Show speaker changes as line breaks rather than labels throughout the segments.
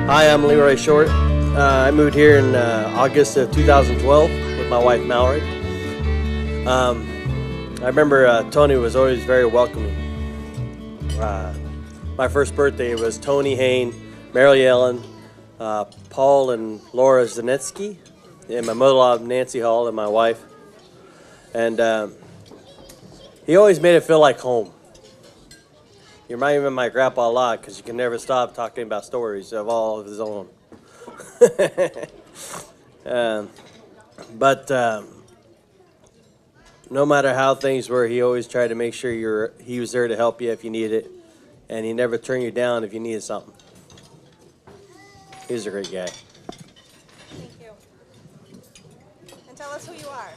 Hi, I'm Leroy Short. I moved here in August of 2012 with my wife Mallory. I remember Tony was always very welcoming. My first birthday was Tony Haen, Mary Ellen, Paul and Laura Zanetsky, and my mother-in-law Nancy Hall and my wife. And he always made it feel like home. He reminded me of my grandpa a lot because you can never stop talking about stories of all of his own. But no matter how things were, he always tried to make sure he was there to help you if you needed it, and he never turned you down if you needed something. He was a great guy.
Thank you. And tell us who you are.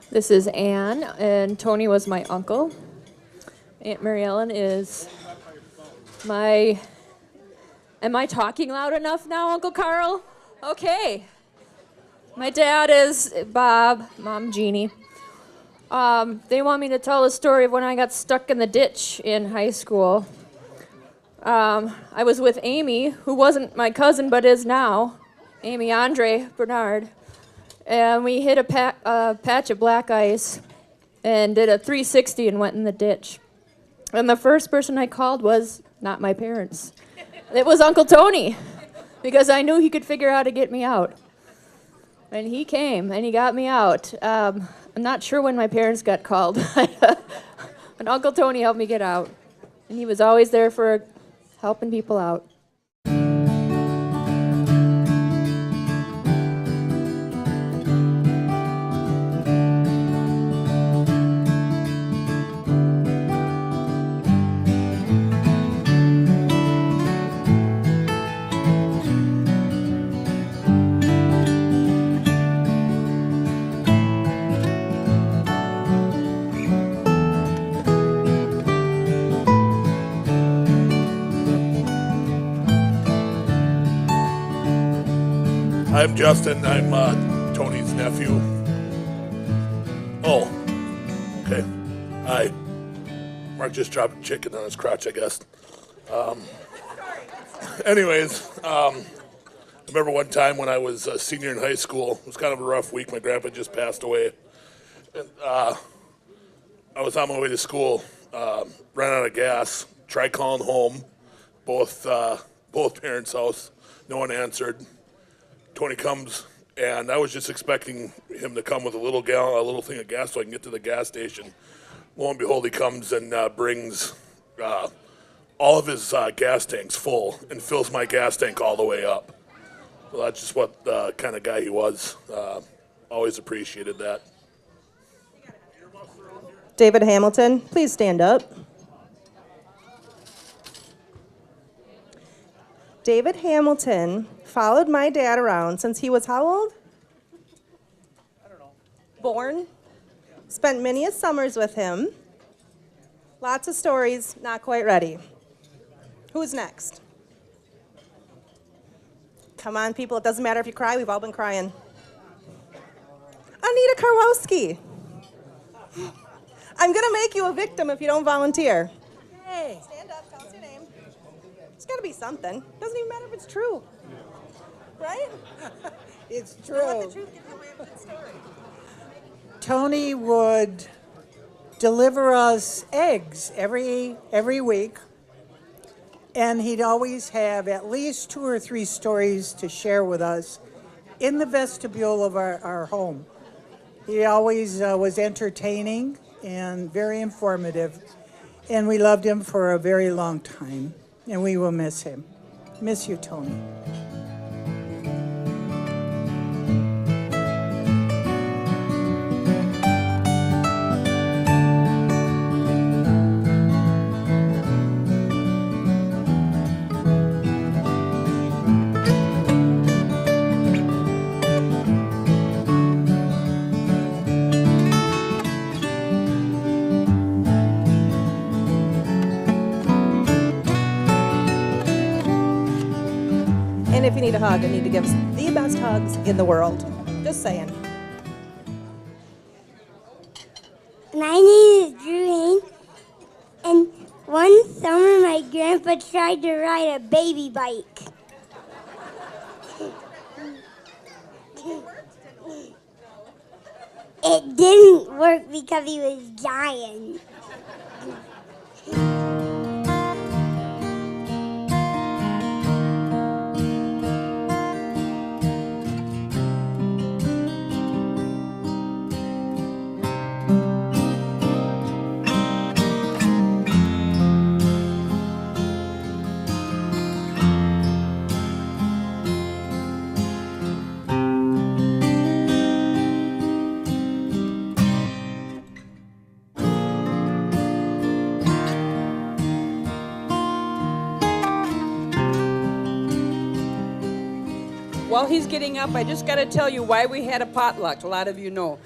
This is Ann, and Tony was my uncle. Aunt Mary Ellen is my... Am I talking loud enough now, Uncle Carl? Okay. My dad is Bob, Mom Jeannie. They want me to tell the story of when I got stuck in the ditch in high school. I was with Amy, who wasn't my cousin but is now, Amy Andre Bernard, and we hit a patch of black ice and did a 360 and went in the ditch. And the first person I called was not my parents. It was Uncle Tony, because I knew he could figure out how to get me out. And he came, and he got me out. I'm not sure when my parents got called, but Uncle Tony helped me get out. And he was always there for helping people out.
I'm Justin. I'm Tony's nephew. Oh, okay. Hi. Mark just dropped chicken on his crotch, I guess. Anyways, I remember one time when I was a senior in high school. It was kind of a rough week. My grandpa just passed away. And I was on my way to school, ran out of gas, tried calling home, both parents' house. No one answered. Tony comes, and I was just expecting him to come with a little thing of gas so I can get to the gas station. Lo and behold, he comes and brings all of his gas tanks full and fills my gas tank all the way up. Well, that's just what kind of guy he was. Always appreciated that.
David Hamilton, please stand up. David Hamilton followed my dad around since he was how old? I don't know. Born. Spent many a summers with him. Lots of stories, not quite ready. Who's next? Come on, people. It doesn't matter if you cry. We've all been crying. Anita Karwowski. I'm going to make you a victim if you don't volunteer. Hey. Stand up. Tell us your name. It's got to be something. Doesn't even matter if it's true. Right?
It's true.
Let the truth give you away with the story.
Tony would deliver us eggs every week, and he'd always have at least 2 or 3 stories to share with us in the vestibule of our home. He always was entertaining and very informative, and we loved him for a very long time, and we will miss him. Miss you, Tony.
And if you need a hug, I need to give the best hugs in the world. Just saying.
My name is Drew Haen, and one summer my grandpa tried to ride a baby bike. It didn't work because he was giant.
While he's getting up, I just got to tell you why we had a potluck. A lot of you know.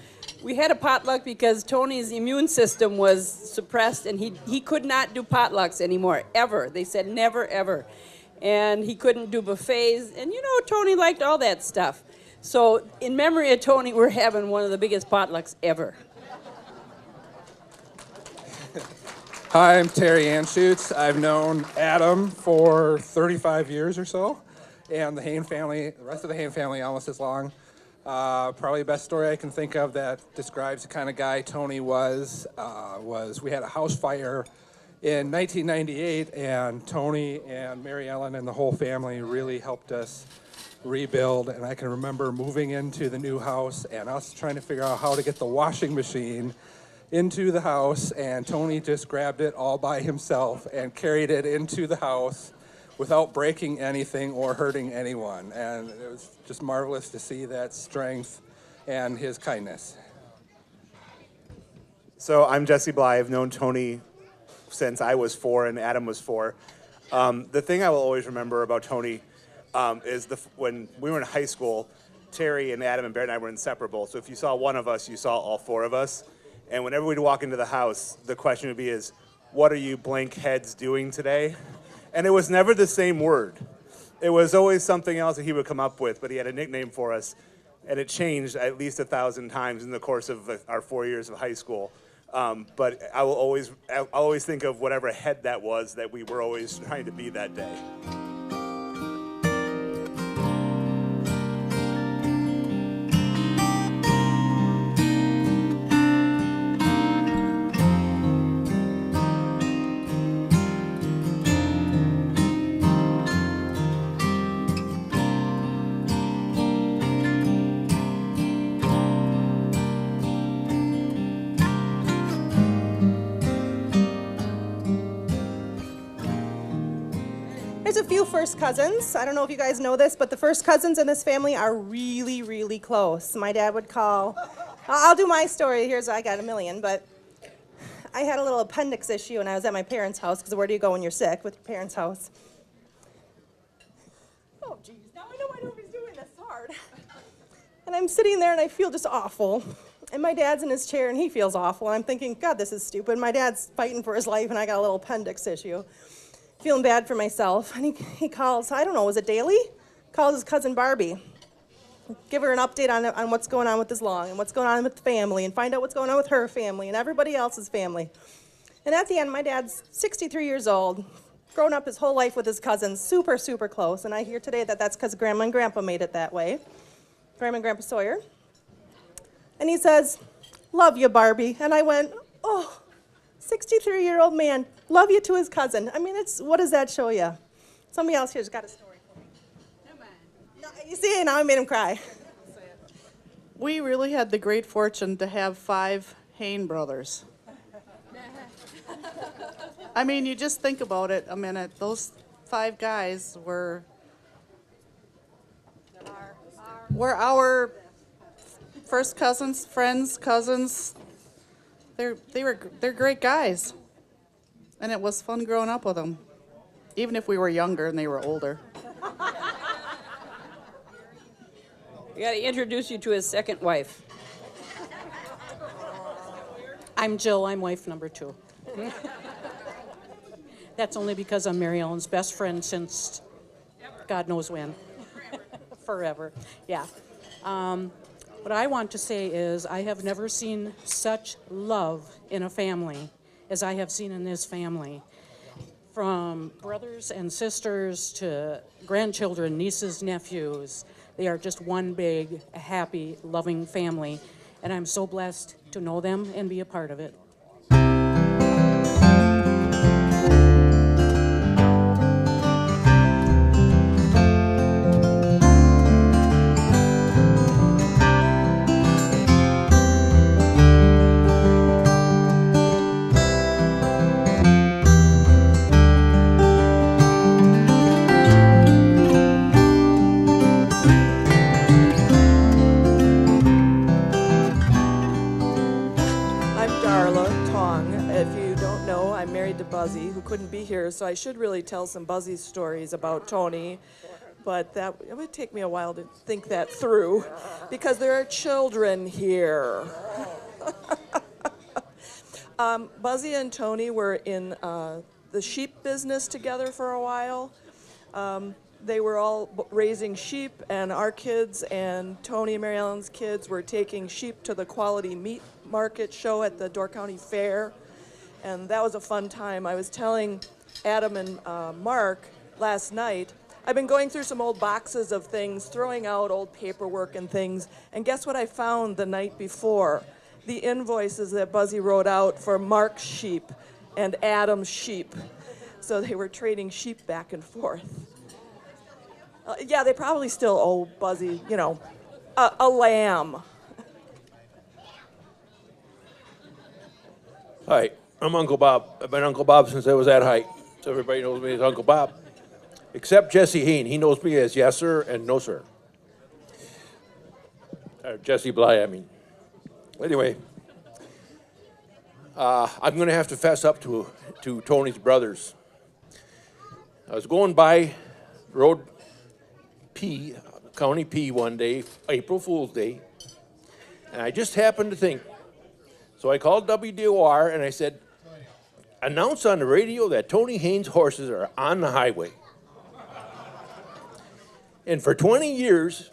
We had a potluck because Tony's immune system was suppressed and he could not do potlucks anymore, ever. They said never, ever. And he couldn't do buffets. And you know, Tony liked all that stuff. So in memory of Tony, we're having one of the biggest potlucks ever.
Hi, I'm Terry Anschutz. I've known Adam for 35 years or so, and the Haen family, the rest of the Haen family, almost as long. Probably the best story I can think of that describes the kind of guy Tony was we had a house fire in 1998, and Tony and Mary Ellen and the whole family really helped us rebuild. And I can remember moving into the new house and us trying to figure out how to get the washing machine into the house, and Tony just grabbed it all by himself and carried it into the house without breaking anything or hurting anyone. And it was just marvelous to see that strength and his kindness.
So I'm Jesse Bly. I've known Tony since I was 4 and Adam was 4. The thing I will always remember about Tony is when we were in high school, Terry and Adam and Barrett and I were inseparable. So if you saw one of us, you saw all 4 of us. And whenever we'd walk into the house, the question would be is, what are you blank heads doing today? And it was never the same word. It was always something else that he would come up with, but he had a nickname for us, and it changed at least 1,000 times in the course of our 4 years of high school. But I'll always think of whatever head that was that we were always trying to be that day.
There's a few first cousins. I don't know if you guys know this, but the first cousins in this family are really, really close. My dad would call. I'll do my story. I got a million, but I had a little appendix issue and I was at my parents' house, because where do you go when you're sick? With your parents' house. Oh, geez. Now I know nobody's doing this hard. And I'm sitting there and I feel just awful. And my dad's in his chair and he feels awful. And I'm thinking, God, this is stupid. My dad's fighting for his life and I got a little appendix issue. Feeling bad for myself. And he calls, I don't know, was it Daly? Calls his cousin Barbie. Give her an update on what's going on with his lung and what's going on with the family, and find out what's going on with her family and everybody else's family. And at the end, my dad's 63 years old, grown up his whole life with his cousins, super, super close. And I hear today that that's because Grandma and Grandpa made it that way. Grandma and Grandpa Sawyer. And he says, love you, Barbie. And I went, oh, 63-year-old man, love you to his cousin. I mean, what does that show you? Somebody else here's got a story for me. Come on. No, you see, now I made him cry.
We really had the great fortune to have 5 Haen brothers. I mean, you just think about it a minute. Those 5 guys were our first cousins, friends, cousins. They're great guys, and it was fun growing up with them, even if we were younger and they were older.
I got to introduce you to his second wife.
I'm Jill. I'm wife number 2. That's only because I'm Mary Ellen's best friend since God knows when. Forever. Yeah. What I want to say is I have never seen such love in a family as I have seen in this family. From brothers and sisters to grandchildren, nieces, nephews. They are just one big, happy, loving family. and I'm so blessed to know them and be a part of it.
I'm Darla Tong. If you don't know, I'm married to Buzzy, who couldn't be here, so I should really tell some Buzzy stories about Tony, but it would take me a while to think that through, because there are children here. Buzzy and Tony were in the sheep business together for a while. They were all raising sheep, and our kids and Tony and Mary Ellen's kids were taking sheep to the quality meat market show at the Door County Fair, and that was a fun time. I was telling Adam and Mark last night, I've been going through some old boxes of things, throwing out old paperwork and things, and guess what I found the night before? The invoices that Buzzy wrote out for Mark's sheep and Adam's sheep. So they were trading sheep back and forth. Yeah, they probably still owe Buzzy, a lamb.
Hi, I'm Uncle Bob. I've been Uncle Bob since I was that height, so everybody knows me as Uncle Bob. Except Jesse Haen. He knows me as yes, sir, and no, sir. Jesse Bly, I mean. Anyway, I'm going to have to fess up to Tony's brothers. I was going by Road P, County P one day, April Fool's Day, and I just happened to think. So I called WDOR and I said, announce on the radio that Tony Haen's horses are on the highway. And for 20 years,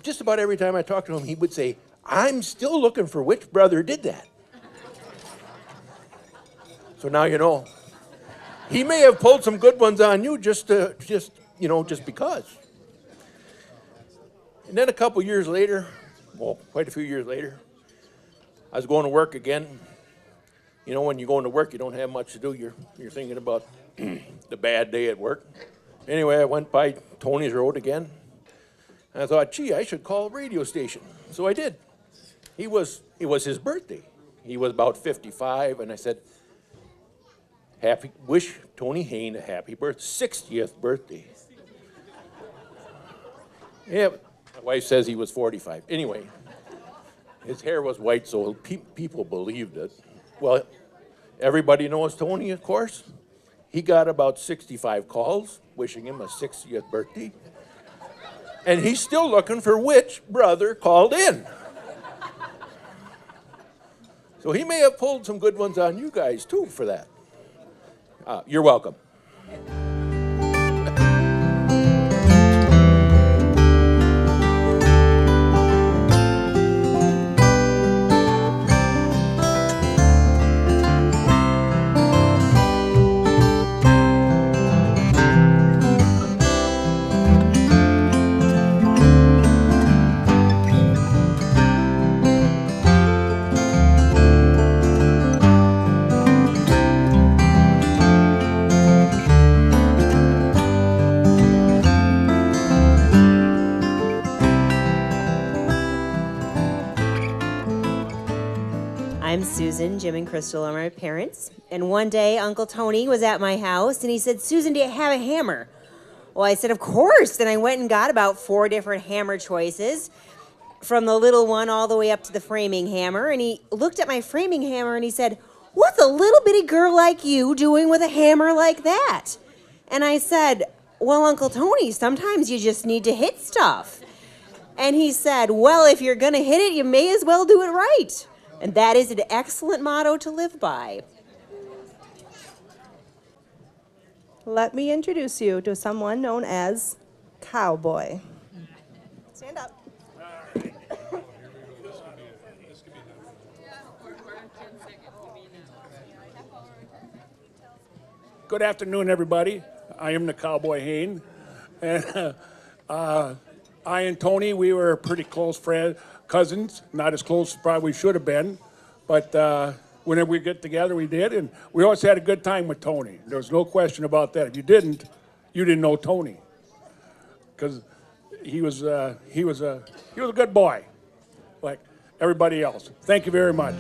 just about every time I talked to him, he would say, I'm still looking for which brother did that. So now you know. He may have pulled some good ones on you just because. And then a couple years later, quite a few years later, I was going to work again. You know, when you're going to work, you don't have much to do. You're thinking about the bad day at work. Anyway, I went by Tony's Road again, and I thought, gee, I should call a radio station. So I did. It was his birthday. He was about 55, and I said, wish Tony Haen a happy 60th birthday. Yeah, my wife says he was 45. Anyway, his hair was white, so people believed it. Well, everybody knows Tony, of course. He got about 65 calls wishing him a 60th birthday. And he's still looking for which brother called in. So he may have pulled some good ones on you guys, too, for that. You're welcome.
I'm Susan. Jim and Crystal are my parents. And one day, Uncle Tony was at my house, and he said, Susan, do you have a hammer? Well, I said, of course. Then I went and got about 4 different hammer choices, from the little one all the way up to the framing hammer. And he looked at my framing hammer, and he said, what's a little bitty girl like you doing with a hammer like that? And I said, well, Uncle Tony, sometimes you just need to hit stuff. And he said, well, if you're going to hit it, you may as well do it right. And that is an excellent motto to live by.
Let me introduce you to someone known as Cowboy. Stand up.
Good afternoon, everybody. I am the Cowboy Haen. And I and Tony, we were pretty close friends, cousins, not as close as probably should have been, but whenever we get together, we did, and we always had a good time with Tony. There was no question about that. If you didn't know Tony, because he was a good boy, like everybody else. Thank you very much.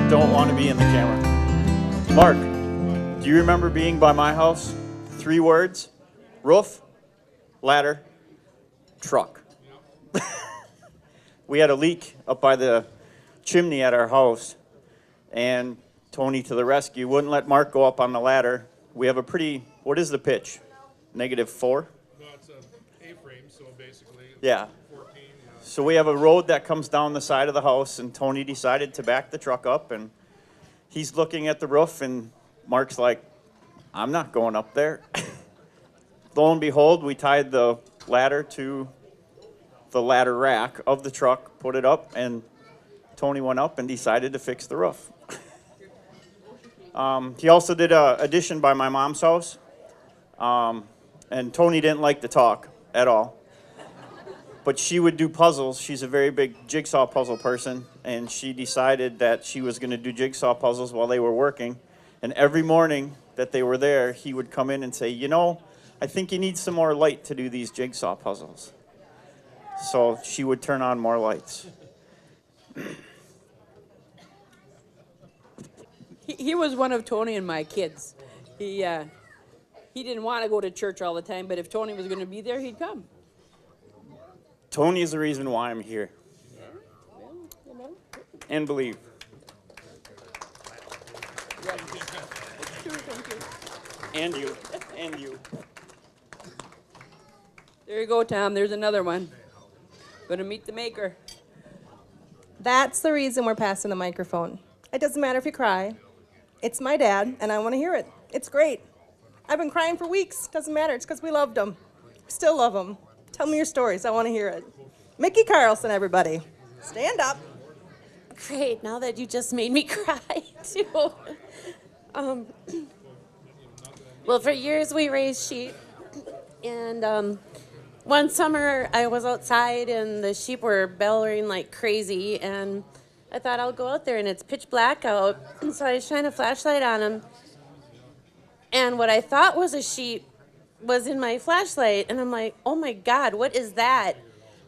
Don't want to be in the camera. Mark, do you remember being by my house? 3 words: roof, ladder, truck. We had a leak up by the chimney at our house, and Tony, to the rescue, wouldn't let Mark go up on the ladder. We have a pretty, what is the pitch? -4?
No, it's an A-frame, so basically.
Yeah.
14,
So we have a road that comes down the side of the house, and Tony decided to back the truck up, and he's looking at the roof, and Mark's like, I'm not going up there. Lo and behold, we tied the ladder to the ladder rack of the truck, put it up, and Tony went up and decided to fix the roof. He also did an addition by my mom's house, and Tony didn't like to talk at all. But she would do puzzles. She's a very big jigsaw puzzle person, and she decided that she was going to do jigsaw puzzles while they were working. And every morning that they were there, he would come in and say, you know, I think you need some more light to do these jigsaw puzzles. So she would turn on more lights.
He was one of Tony and my kids. He didn't want to go to church all the time, but if Tony was going to be there, he'd come.
Tony is the reason why I'm here. And believe. And you. And you.
There you go, Tom. There's another one. Gonna meet the maker.
That's the reason we're passing the microphone. It doesn't matter if you cry. It's my dad, and I want to hear it. It's great. I've been crying for weeks. Doesn't matter. It's because we loved him. Still love him. Tell me your stories. I want to hear it. Mickey Carlson, everybody. Stand up.
Great. Now that you just made me cry, too. Well, for years we raised sheep. And one summer I was outside and the sheep were bellowing like crazy. And I thought I'll go out there and it's pitch black out. So I shine a flashlight on them. And what I thought was a sheep was in my flashlight, and I'm like, oh my God, what is that?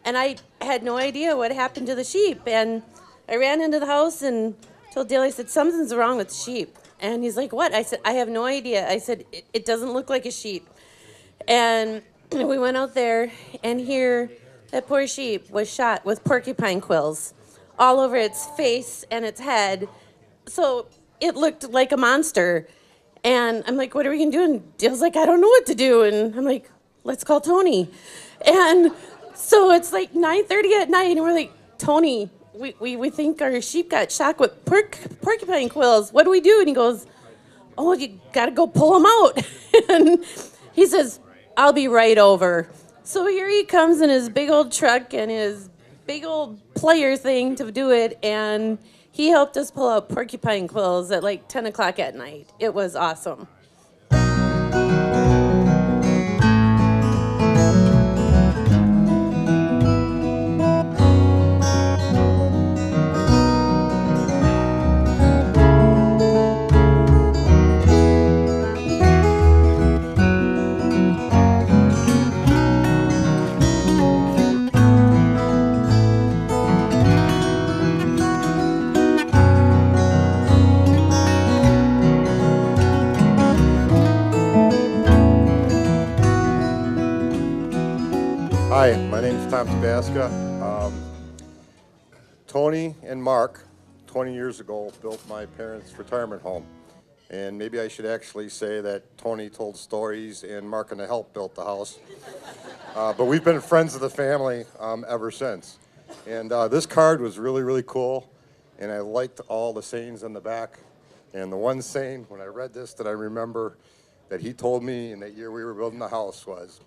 And I had no idea what happened to the sheep. And I ran into the house and told Dale, I said, something's wrong with the sheep. And he's like, what? I said, I have no idea. I said, it doesn't look like a sheep. And we went out there, and here, that poor sheep was shot with porcupine quills all over its face and its head. So it looked like a monster. And I'm like, what are we going to do? And Dale's like, I don't know what to do. And I'm like, let's call Tony. And so it's like 9:30 at night, and we're like, Tony, we think our sheep got shot with porcupine quills. What do we do? And he goes, oh, you got to go pull them out. And he says, I'll be right over. So here he comes in his big old truck and his big old player thing to do it, and he helped us pull out porcupine quills at like 10 o'clock at night. It was awesome.
Hi, my name is Tom Tabasca. Tony and Mark, 20 years ago, built my parents' retirement home. And maybe I should actually say that Tony told stories and Mark and the Help built the house. But we've been friends of the family ever since. And this card was really, really cool. And I liked all the sayings on the back. And the one saying, when I read this, that I remember that he told me in that year we were building the house was,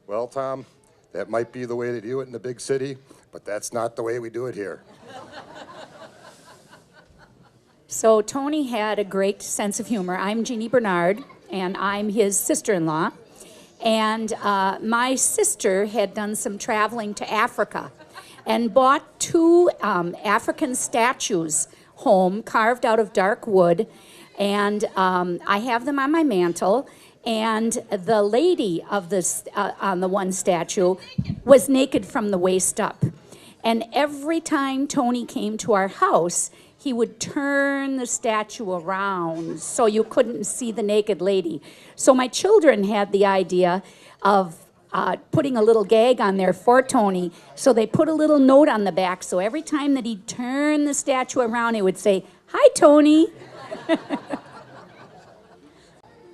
well, Tom, that might be the way they do it in the big city, but that's not the way we do it here.
So Tony had a great sense of humor. I'm Jeannie Bernard, and I'm his sister-in-law. And my sister had done some traveling to Africa and bought two African statues home, carved out of dark wood. And I have them on my mantle. And the lady of this, on the one statue was naked from the waist up. And every time Tony came to our house, he would turn the statue around so you couldn't see the naked lady. So my children had the idea of putting a little gag on there for Tony. So they put a little note on the back. So every time that he'd turn the statue around, it would say, "Hi, Tony."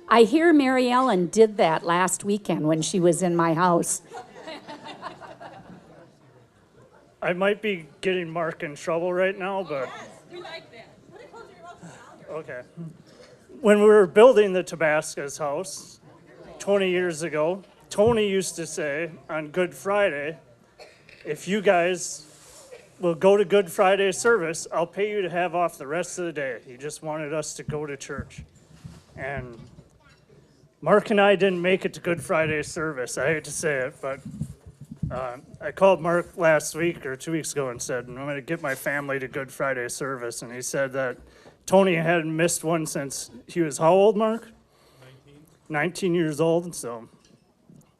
I hear Mary Ellen did that last weekend when she was in my house.
I might be getting Mark in trouble right now, but...
We like that.
Okay. When we were building the Tabasca's house 20 years ago, Tony used to say on Good Friday, if you guys will go to Good Friday service, I'll pay you to have off the rest of the day. He just wanted us to go to church. And Mark and I didn't make it to Good Friday service. I hate to say it, but I called Mark last week or 2 weeks ago and said, I'm going to get my family to Good Friday service. And he said that Tony hadn't missed one since he was how old, Mark? 19 years old. So,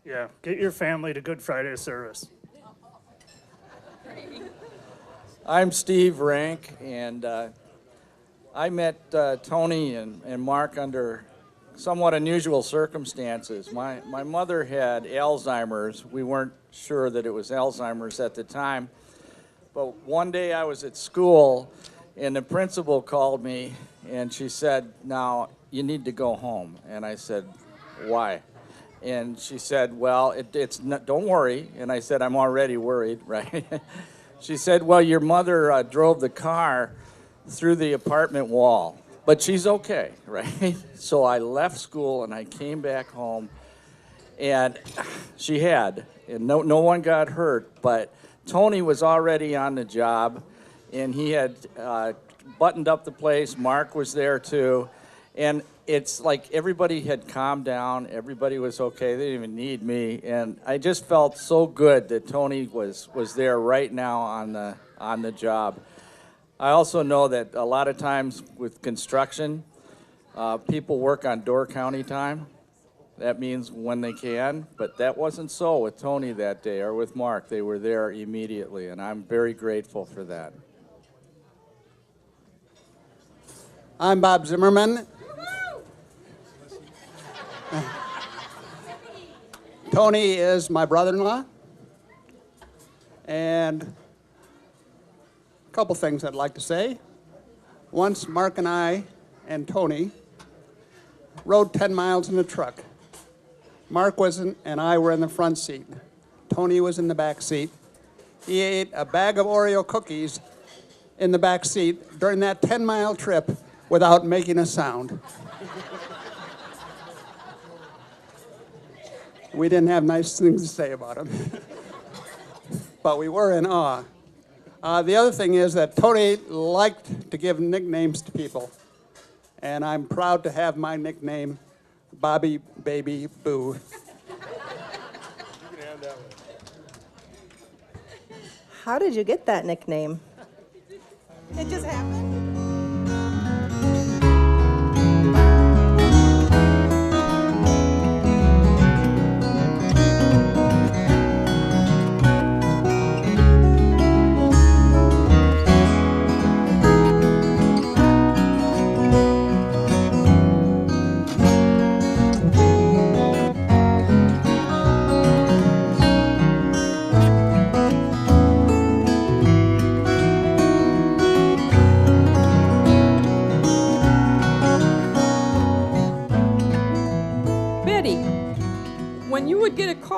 yeah, get your family to Good Friday service.
I'm Steve Rank, and I met Tony and Mark under somewhat unusual circumstances. My mother had Alzheimer's. We weren't sure that it was Alzheimer's at the time, but one day I was at school and the principal called me and she said, "Now you need to go home." And I said, "Why?" And she said, "Well, it's not, don't worry." And I said, "I'm already worried," right? She said, "Well, your mother drove the car through the apartment wall, but she's okay," right? So I left school and I came back home, and she had, and no one got hurt, but Tony was already on the job, and he had buttoned up the place. Mark was there too, and it's like everybody had calmed down. Everybody was okay. They didn't even need me, and I just felt so good that Tony was there right now on the job. I also know that a lot of times with construction, people work on Door County time. That means when they can, but that wasn't so with Tony that day or with Mark. They were there immediately, and I'm very grateful for that.
I'm Bob Zimmerman. Tony is my brother-in-law, and a couple things I'd like to say. Once Mark and I and Tony rode 10 miles in a truck. Mark and I were in the front seat. Tony was in the back seat. He ate a bag of Oreo cookies in the back seat during that 10-mile trip without making a sound. We didn't have nice things to say about him, but we were in awe. The other thing is that Tony liked to give nicknames to people, and I'm proud to have my nickname, Bobby Baby Boo.
How did you get that nickname? It just happened?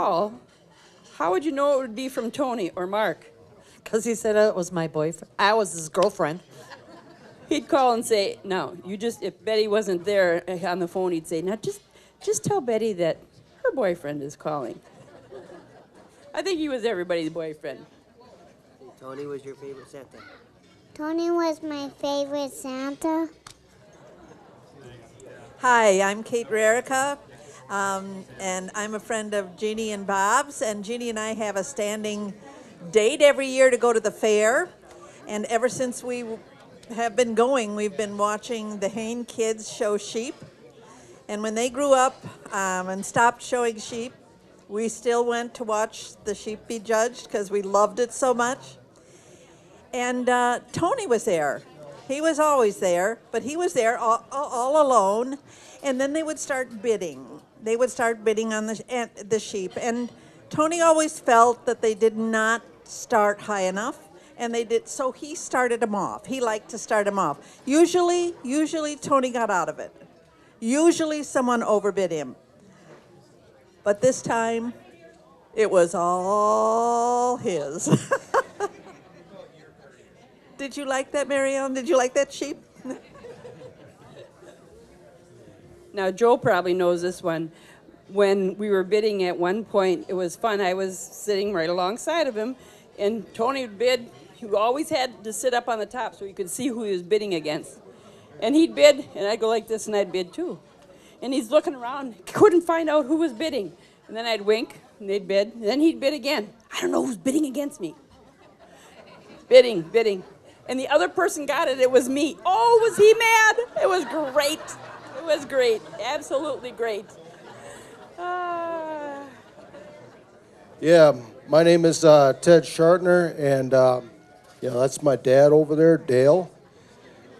call, how would you know it would be from Tony or Mark?
Because he said it was my boyfriend. I was his girlfriend.
He'd call and say, no, you just, if Betty wasn't there on the phone, he'd say, now just tell Betty that her boyfriend is calling. I think he was everybody's boyfriend.
Tony was your favorite Santa?
Tony was my favorite Santa.
Hi, I'm Kate Rarica, and I'm a friend of Jeannie and Bob's, and Jeannie and I have a standing date every year to go to the fair, and ever since we have been going, we've been watching the Haen kids show sheep, and when they grew up and stopped showing sheep, we still went to watch the sheep be judged because we loved it so much. And Tony was there. He was always there, but he was there all alone. And then they would start bidding. They would start bidding on the sheep. And Tony always felt that they did not start high enough, and they did. So he started them off. He liked to start them off. Usually Tony got out of it. Usually someone overbid him. But this time, it was all his. Did you like that, Mary Ellen? Did you like that sheep?
Now, Joe probably knows this one. When we were bidding at one point, it was fun. I was sitting right alongside of him, and Tony would bid. He always had to sit up on the top so you could see who he was bidding against. And he'd bid, and I'd go like this, and I'd bid too. And he's looking around, couldn't find out who was bidding. And then I'd wink, and they'd bid, and then he'd bid again. I don't know who's bidding against me. Bidding. And the other person got it, it was me. Oh, was he mad? It was great. It was great, absolutely great.
Yeah, my name is Ted Shartner, and that's my dad over there, Dale.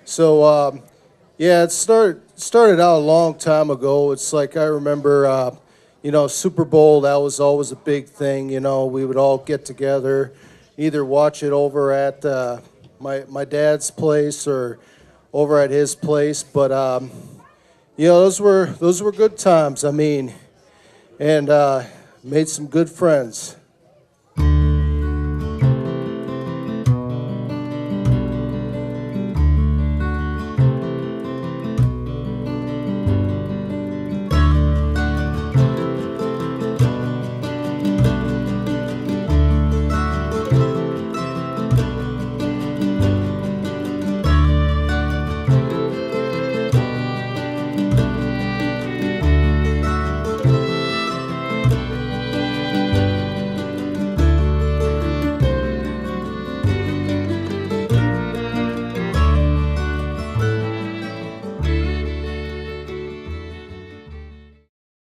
So, it started out a long time ago. It's like I remember, Super Bowl, that was always a big thing. We would all get together, either watch it over at my dad's place or over at his place. But, those were good times. I mean, and made some good friends.